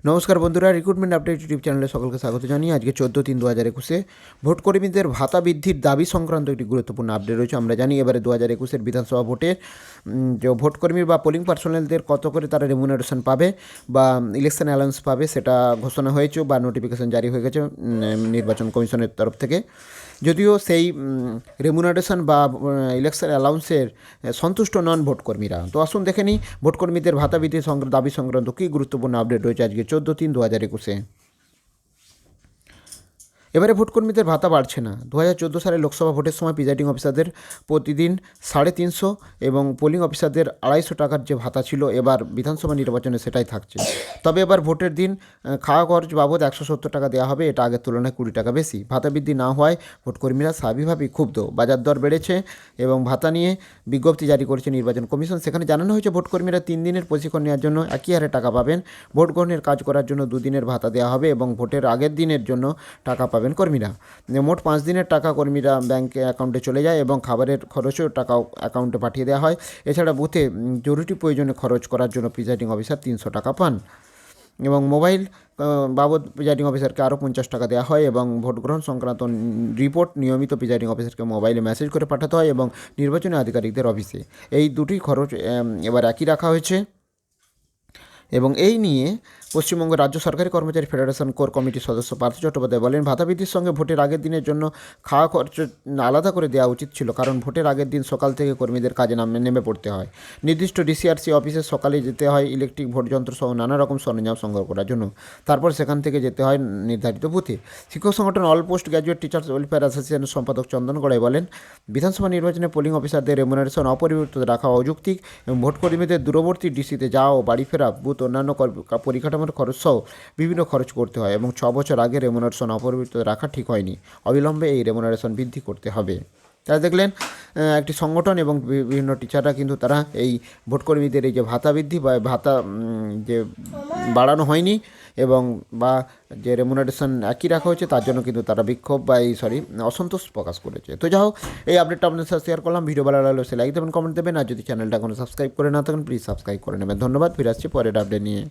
নমস্কার বন্ধুরা, recruitment update YouTube চ্যানেলে সকলকে স্বাগত জানিয়ে আজকে 14/3/2021 ভোট কর্মীদের ভাতা বৃদ্ধির দাবি সংক্রান্ত একটি গুরুত্বপূর্ণ আপডেট রয়েছে। আমরা জানি এবারে 2021-এর বিধানসভা ভোটে যে ভোট কর্মী বা পোলিং পার্সোনালদের কত করে তারা রেমুনারেশন পাবে বা ইলেকশন অ্যালাউন্স পাবে সেটা ঘোষণা হয়েছে বা নোটিফিকেশন জারি হয়ে গেছে নির্বাচন কমিশনের তরফ থেকে। যদিও সেই রেমুনারেশন বা ইলেকশন অ্যালাউন্সের সন্তুষ্ট নন ভোটকর্মীরা। তো আসুন দেখে নিই ভোটকর্মীদের ভাতা বৃদ্ধির দাবি সংক্রান্ত কী গুরুত্বপূর্ণ আপডেট রয়েছে আজকে 14/3/2021। এবারে ভোটকর্মীদের ভাতা বাড়ছে না। 2014 সালে লোকসভা ভোটের সময় প্রিজাইডিং অফিসারদের প্রতিদিন 350 এবং পোলিং অফিসারদের 250 টাকার যে ভাতা ছিল, এবার বিধানসভা নির্বাচনে সেটাই থাকছে। তবে এবার ভোটের দিন খাওয়া খরচ বাবদ 170 টাকা দেওয়া হবে, এটা আগের তুলনায় 20 টাকা বেশি। ভাতা বৃদ্ধি না হওয়ায় ভোটকর্মীরা স্বাভাবিকভাবেই ক্ষুব্ধ। বাজার দর বেড়েছে এবং ভাতা নিয়ে বিজ্ঞপ্তি জারি করেছে নির্বাচন কমিশন। সেখানে জানানো হয়েছে ভোটকর্মীরা 3 দিনের প্রশিক্ষণ নেওয়ার জন্য একই হারে টাকা পাবেন। ভোট গ্রহণের কাজ করার জন্য 2 দিনের ভাতা দেওয়া হবে এবং ভোটের আগের দিনের জন্য টাকা পাবেন কর্মীরা। মোট 5 দিনের টাকা কর্মীরা ব্যাংকে অ্যাকাউন্টে চলে যায় এবং খাবারের খরচও টাকাও অ্যাকাউন্টে পাঠিয়ে দেওয়া হয়। এছাড়া বুথে জরুরি প্রয়োজনে খরচ করার জন্য প্রিজাইডিং অফিসার 300 টাকা পান এবং মোবাইল বাবদ প্রিজাইডিং অফিসারকে আরও 50 টাকা দেওয়া হয় এবং ভোট গ্রহণ সংক্রান্ত রিপোর্ট নিয়মিত প্রিজাইডিং অফিসারকে মোবাইলে মেসেজ করে পাঠাতে হয় এবং নির্বাচনী আধিকারিকদের অফিসে। এই দুটি খরচ এবার একই রাখা হয়েছে এবং এই নিয়ে পশ্চিমবঙ্গ রাজ্য সরকারি কর্মচারী ফেডারেশন কোর কমিটির সদস্য পার্থ চট্টোপাধ্যায় বলেন, ভাতা বৃদ্ধির সঙ্গে ভোটের আগের দিনের জন্য খাওয়া খরচ আলাদা করে দেওয়া উচিত ছিল, কারণ ভোটের আগের দিন সকাল থেকে কর্মীদের কাজে নেমে পড়তে হয়। নির্দিষ্ট ডিসিআরসি অফিসে সকালে যেতে হয় ইলেকট্রিক ভোট যন্ত্র সহ নানা রকম সরঞ্জাম সংগ্রহ করার জন্য। তারপর সেখান থেকে যেতে হয় নির্ধারিত বুথে। শিক্ষক সংগঠন all post graduate teachers welfare অ্যাসোসিয়েশনের সম্পাদক চন্দন গড়াই বলেন, বিধানসভা নির্বাচনে পোলিং অফিসারদের রেমুনারেশন অপরিবর্তিত রাখা অযৌক্তিক এবং ভোটকর্মীদের দূরবর্তী ডিসিতে যাওয়া ও বাড়ি ফেরা, বুথ অন্যান্য পরিকাঠামোর খরচ সহ বিভিন্ন খরচ করতে হয় এবং 6 বছর আগে রেমুনারেশন অপরিবর্তিত রাখা ঠিক হয়নি। অবিলম্বে এই রেমুনারেশন বৃদ্ধি করতে হবে। তারা দেখলেন একটি সংগঠন এবং বিভিন্ন টিচাররা কিন্তু তারা এই ভোটকর্মীদের এই যে ভাতা বৃদ্ধি বা ভাতা যে বাড়ানো হয়নি এবং বা যে রেমুনারেশন একই রাখা হয়েছে তার জন্য কিন্তু তারা বিক্ষোভ বা অসন্তোষ প্রকাশ করেছে। তো যাই হোক, এই আপডেটটা আপনাদের সাথে শেয়ার করলাম। ভিডিও ভালো লাগলে সে লাইক দেবেন, কমেন্ট দেবেন, আর যদি চ্যানেলটা এখনো সাবস্ক্রাইব করে না থাকেন প্লিজ সাবস্ক্রাইব করে নেবেন। ধন্যবাদ। ফিরে আসছি পরের আপডেট নিয়ে।